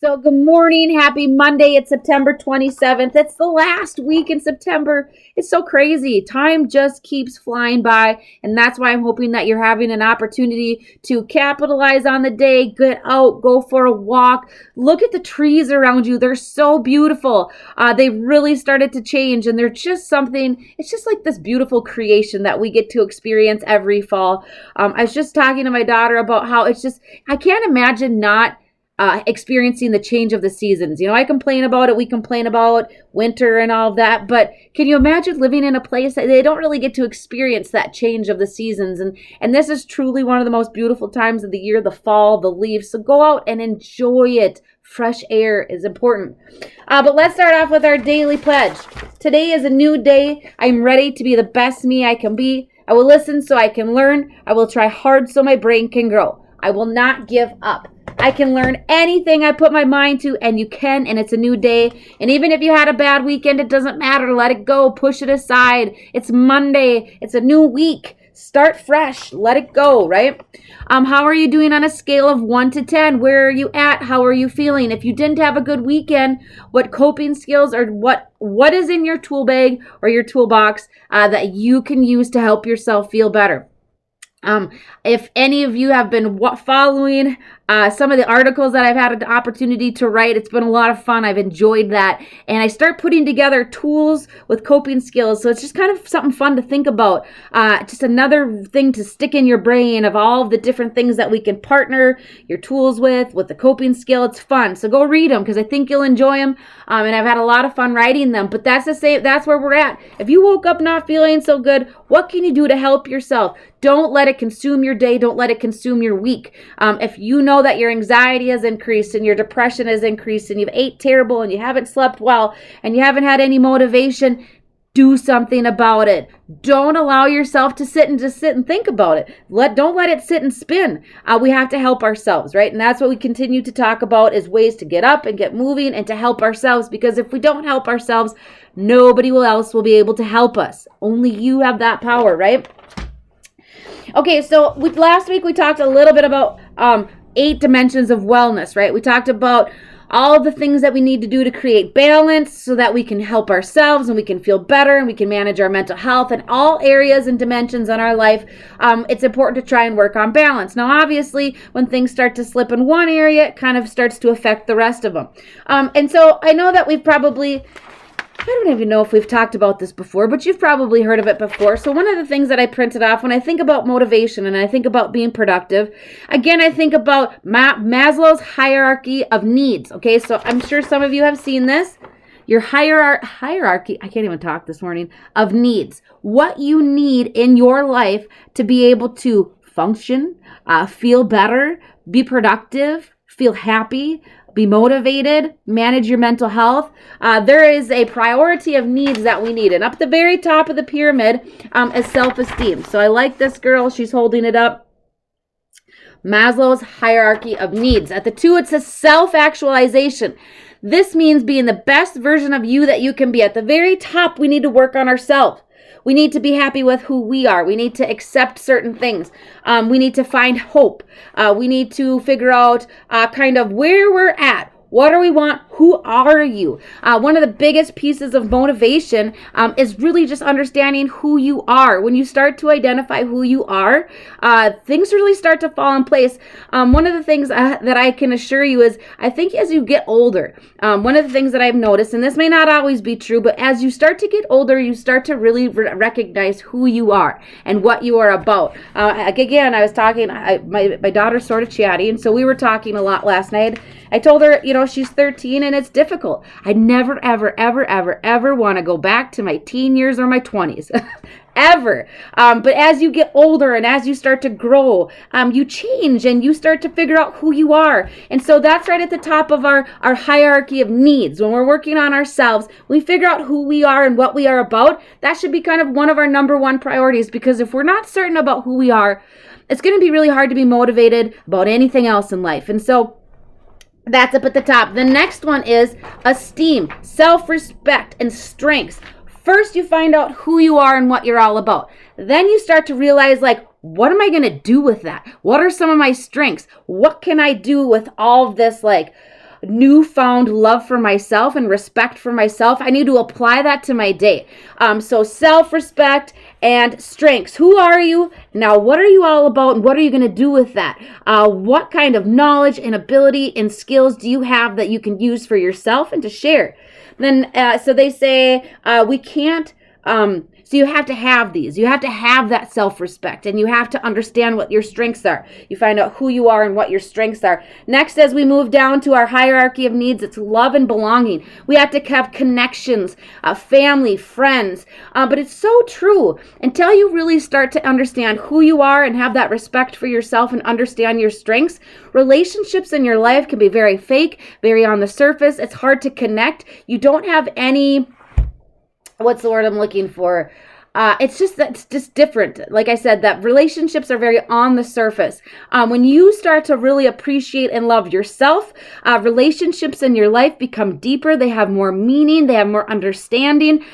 So good morning. Happy Monday. It's September 27th. It's the last week in September. It's so crazy. Time just keeps flying by. And that's why I'm hoping that you're having an opportunity to capitalize on the day, get out, go for a walk. Look at the trees around you. They're so beautiful. They really started to change and they're just something, it's just like this beautiful creation that we get to experience every fall. I was just talking to my daughter about how it's just, I can't imagine not experiencing the change of the seasons. I complain about it. We complain about winter and all of that. But can you imagine living in a place that they don't really get to experience that change of the seasons? And this is truly one of the most beautiful times of the year, the fall, the leaves. So go out and enjoy it. Fresh air is important. But let's start off with our daily pledge. Today is a new day. I'm ready to be the best me I can be. I will listen so I can learn. I will try hard so my brain can grow. I will not give up. I can learn anything I put my mind to, and you can, and it's a new day. And even if you had a bad weekend, it doesn't matter. Let it go. Push it aside. It's Monday. It's a new week. Start fresh. Let it go, right? How are you doing on a scale of 1 to 10? Where are you at? How are you feeling? If you didn't have a good weekend, what coping skills or what is in your tool bag or your toolbox that you can use to help yourself feel better? If any of you have been following some of the articles that I've had the opportunity to write, it's been a lot of fun. I've enjoyed that. And I start putting together tools with coping skills. So it's just kind of something fun to think about. Just another thing to stick in your brain of all of the different things that we can partner your tools with the coping skill. It's fun. So go read them because I think you'll enjoy them. And I've had a lot of fun writing them. But that's where we're at. If you woke up not feeling so good, what can you do to help yourself? Don't let it consume your day. Don't let it consume your week. If you know that your anxiety has increased and your depression has increased and you've ate terrible and you haven't slept well and you haven't had any motivation, do something about it. Don't allow yourself to sit and think about it. Don't let it sit and spin. We have to help ourselves, right? And that's what we continue to talk about is ways to get up and get moving and to help ourselves, because if we don't help ourselves, nobody else will be able to help us. Only you have that power, right? Okay, so last week we talked a little bit about 8 dimensions of wellness, right? We talked about all the things that we need to do to create balance so that we can help ourselves and we can feel better and we can manage our mental health and all areas and dimensions in our life. It's important to try and work on balance. Now, obviously, when things start to slip in one area, it kind of starts to affect the rest of them. And so I know that I don't even know if we've talked about this before, but you've probably heard of it before. So one of the things that I printed off when I think about motivation and I think about being productive, again, I think about Maslow's hierarchy of needs. Okay, so I'm sure some of you have seen this. Your hierarchy, I can't even talk this morning, of needs. What you need in your life to be able to function, feel better, be productive, feel happy, be motivated, manage your mental health. There is a priority of needs that we need. And up the very top of the pyramid is self-esteem. So I like this girl. She's holding it up. Maslow's hierarchy of needs. At the 2, it says self-actualization. This means being the best version of you that you can be. At the very top, we need to work on ourselves. We need to be happy with who we are. We need to accept certain things. We need to find hope. We need to figure out kind of where we're at. What do we want? Who are you? One of the biggest pieces of motivation is really just understanding who you are. When you start to identify who you are, things really start to fall in place. One of the things that I can assure you is I think as you get older, one of the things that I've noticed, and this may not always be true, but as you start to get older, you start to really recognize who you are and what you are about. Again, I was talking, my daughter's sort of chatty, and so we were talking a lot last night. I told her, she's 13 and it's difficult. I never, ever, ever, ever, ever want to go back to my teen years or my 20s. Ever. But as you get older and as you start to grow, you change and you start to figure out who you are. And so that's right at the top of our hierarchy of needs. When we're working on ourselves, we figure out who we are and what we are about. That should be kind of one of our number one priorities, because if we're not certain about who we are, it's going to be really hard to be motivated about anything else in life. And so that's up at the top. The next one is esteem, self-respect, and strengths. First, you find out who you are and what you're all about. Then you start to realize, what am I going to do with that? What are some of my strengths? What can I do with all of this, newfound love for myself and respect for myself, I need to apply that to my day. So self-respect and strengths. Who are you? Now, what are you all about, and what are you going to do with that? What kind of knowledge and ability and skills do you have that you can use for yourself and to share? Then, so they say we can't. So you have to have these. You have to have that self-respect, and you have to understand what your strengths are. You find out who you are and what your strengths are. Next, as we move down to our hierarchy of needs, it's love and belonging. We have to have connections, family, friends. But it's so true. Until you really start to understand who you are and have that respect for yourself and understand your strengths, relationships in your life can be very fake, very on the surface. It's hard to connect. You don't have any... What's the word I'm looking for? It's just different. Like I said, that relationships are very on the surface. When you start to really appreciate and love yourself, relationships in your life become deeper. They have more meaning. They have more understanding.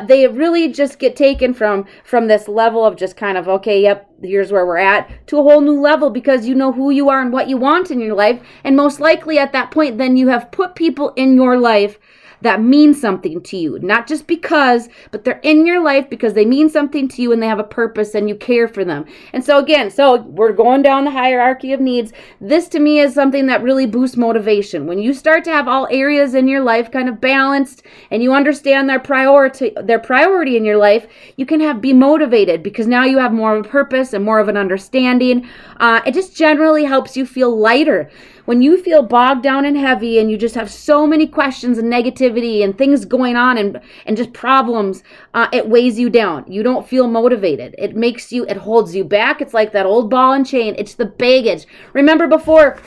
They really just get taken from this level of just kind of, okay, yep, here's where we're at, to a whole new level, because you know who you are and what you want in your life. And most likely at that point, then you have put people in your life that mean something to you, not just because, but they're in your life because they mean something to you and they have a purpose and you care for them. And so again, we're going down the hierarchy of needs. This to me is something that really boosts motivation. When you start to have all areas in your life kind of balanced and you understand their priority in your life, you can be motivated because now you have more of a purpose and more of an understanding. It just generally helps you feel lighter. When you feel bogged down and heavy and you just have so many questions and negativity and things going on and just problems, it weighs you down. You don't feel motivated. It holds you back. It's like that old ball and chain. It's the baggage. Remember before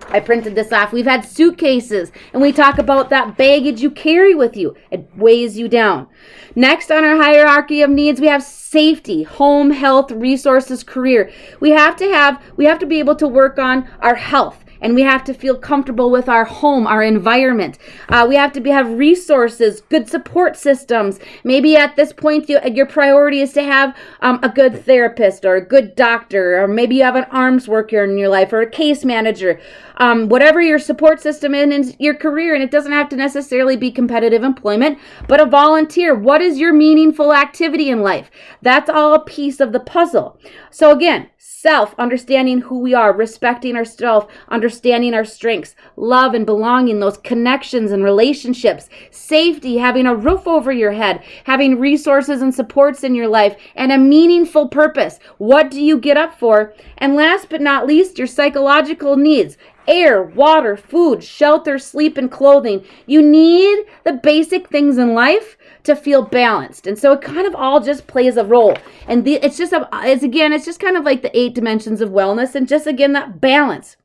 I printed this off, we've had suitcases, and we talk about that baggage you carry with you. It weighs you down. Next on our hierarchy of needs, we have safety, home, health, resources, career. We have to be able to work on our health. And we have to feel comfortable with our home, our environment. We have to have resources, good support systems. Maybe at this point, your priority is to have a good therapist or a good doctor, or maybe you have an arms worker in your life or a case manager. Whatever your support system in your career, and it doesn't have to necessarily be competitive employment, but a volunteer. What is your meaningful activity in life? That's all a piece of the puzzle. So again, understanding who we are, respecting ourselves, understanding our strengths, love and belonging, those connections and relationships, safety, having a roof over your head, having resources and supports in your life, and a meaningful purpose. What do you get up for? And last but not least, your psychological needs. Air, water, food, shelter, sleep, and clothing. You need the basic things in life to feel balanced. And so it kind of all just plays a role. And it's just kind of like the 8 dimensions of wellness, and just again, that balance.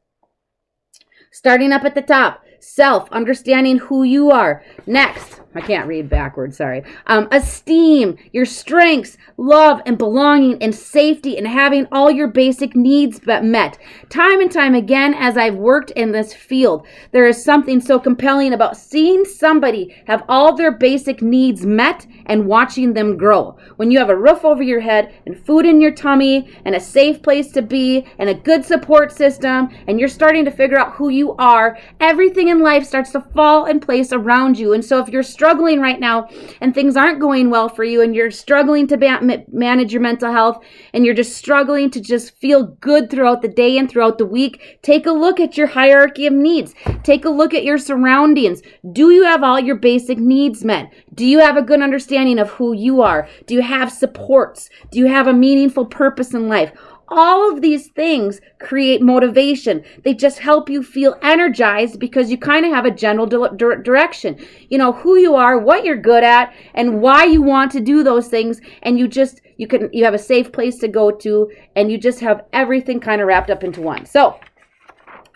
Starting up at the top, self, understanding who you are. Next, I can't read backwards, sorry. Esteem, your strengths, love and belonging and safety, and having all your basic needs met. Time and time again, as I've worked in this field, there is something so compelling about seeing somebody have all their basic needs met and watching them grow. When you have a roof over your head and food in your tummy and a safe place to be and a good support system, and you're starting to figure out who you are, everything in life starts to fall in place around you. And so if you're struggling right now and things aren't going well for you, and you're struggling to manage your mental health, and you're just struggling to just feel good throughout the day and throughout the week, take a look at your hierarchy of needs. Take a look at your surroundings. Do you have all your basic needs met? Do you have a good understanding of who you are? Do you have supports? Do you have a meaningful purpose in life? All of these things create motivation. They just help you feel energized because you kind of have a general direction. You know who you are, what you're good at, and why you want to do those things. And you have a safe place to go to, and you just have everything kind of wrapped up into one. So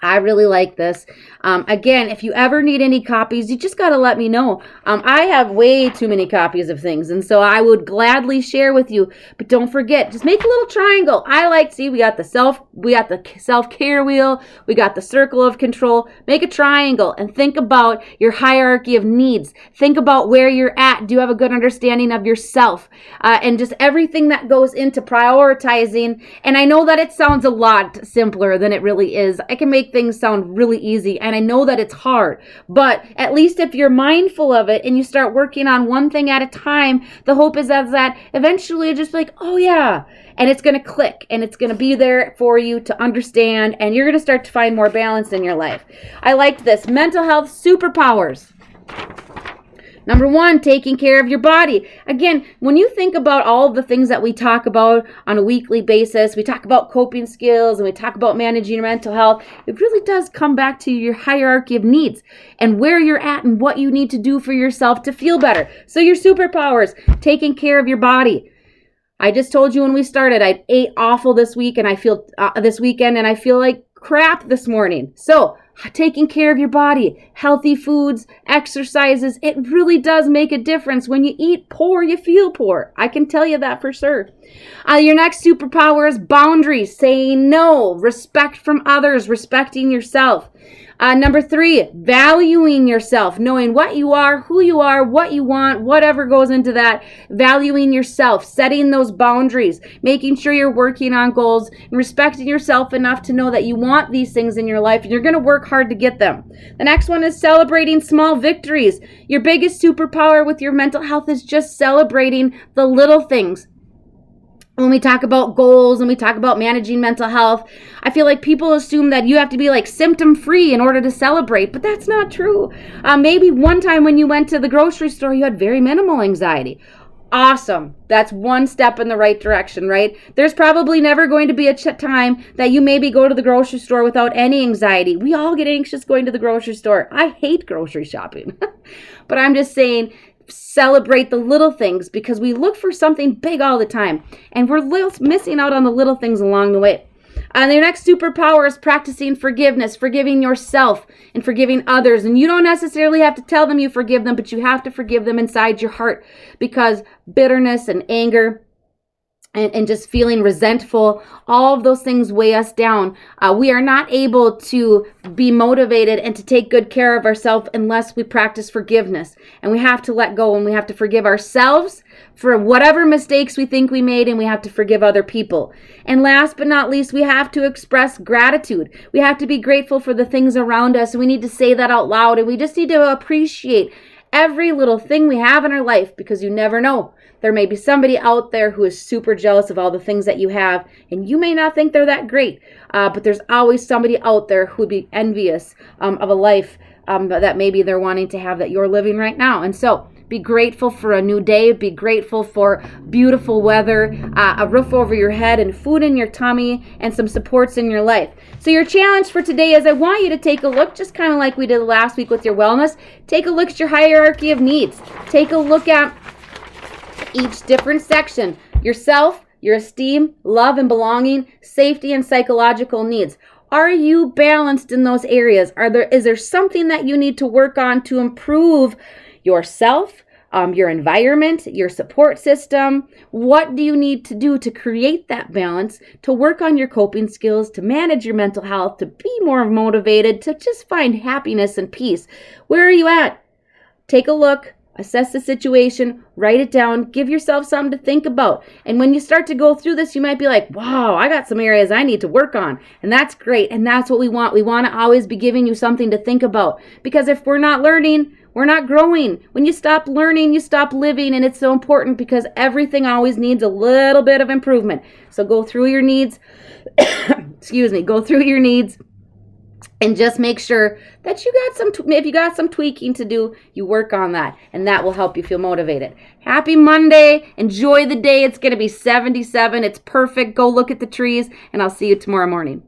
I really like this. Again, if you ever need any copies, you just got to let me know. I have way too many copies of things, and so I would gladly share with you. But don't forget, just make a little triangle. We got the self-care wheel, we got the circle of control. Make a triangle and think about your hierarchy of needs. Think about where you're at. Do you have a good understanding of yourself? And just everything that goes into prioritizing. And I know that it sounds a lot simpler than it really is. I can make make things sound really easy, and I know that it's hard, but at least if you're mindful of it and you start working on one thing at a time, the hope is that eventually you're just like, oh yeah, and it's going to click and it's going to be there for you to understand, and you're going to start to find more balance in your life. I liked this. Mental health superpowers. Number 1, taking care of your body. Again, when you think about all of the things that we talk about on a weekly basis, we talk about coping skills and we talk about managing your mental health, it really does come back to your hierarchy of needs and where you're at and what you need to do for yourself to feel better. So your superpowers, taking care of your body. I just told you when we started, I ate awful this week and I feel this weekend and I feel like crap this morning. So taking care of your body, healthy foods, exercises, it really does make a difference. When you eat poor, you feel poor. I can tell you that for sure. Your next superpower is boundaries, saying no, respect from others, respecting yourself. Number 3, valuing yourself, knowing what you are, who you are, what you want, whatever goes into that, valuing yourself, setting those boundaries, making sure you're working on goals and respecting yourself enough to know that you want these things in your life and you're going to work hard to get them. The next one is celebrating small victories. Your biggest superpower with your mental health is just celebrating the little things. When we talk about goals and we talk about managing mental health, I feel like people assume that you have to be like symptom free in order to celebrate, but that's not true. Maybe one time when you went to the grocery store, you had very minimal anxiety. Awesome. That's one step in the right direction, right? There's probably never going to be a time that you maybe go to the grocery store without any anxiety. We all get anxious going to the grocery store. I hate grocery shopping, but I'm just saying, celebrate the little things because we look for something big all the time and we're missing out on the little things along the way. Their next superpower is practicing forgiveness, forgiving yourself and forgiving others. And you don't necessarily have to tell them you forgive them, but you have to forgive them inside your heart because bitterness and anger and just feeling resentful, all of those things weigh us down. We are not able to be motivated and to take good care of ourselves unless we practice forgiveness. And we have to let go and we have to forgive ourselves for whatever mistakes we think we made, and we have to forgive other people. And last but not least, we have to express gratitude. We have to be grateful for the things around us. We need to say that out loud, and we just need to appreciate every little thing we have in our life because you never know. There may be somebody out there who is super jealous of all the things that you have, and you may not think they're that great, but there's always somebody out there who would be envious of a life that maybe they're wanting to have that you're living right now. And so be grateful for a new day. Be grateful for beautiful weather, a roof over your head, and food in your tummy, and some supports in your life. So your challenge for today is I want you to take a look, just kind of like we did last week with your wellness. Take a look at your hierarchy of needs. Take a look at each different section. Yourself, your esteem, love and belonging, safety and psychological needs. Are you balanced in those areas? Is there something that you need to work on to improve yourself, your environment, your support system? What do you need to do to create that balance, to work on your coping skills, to manage your mental health, to be more motivated, to just find happiness and peace? Where are you at? Take a look. Assess the situation, write it down, give yourself something to think about. And when you start to go through this, you might be like, wow, I got some areas I need to work on. And that's great. And that's what we want. We want to always be giving you something to think about. Because if we're not learning, we're not growing. When you stop learning, you stop living. And it's so important because everything always needs a little bit of improvement. So go through your needs. Go through your needs. And just make sure that if you got some tweaking to do, you work on that. And that will help you feel motivated. Happy Monday. Enjoy the day. It's going to be 77. It's perfect. Go look at the trees. And I'll see you tomorrow morning.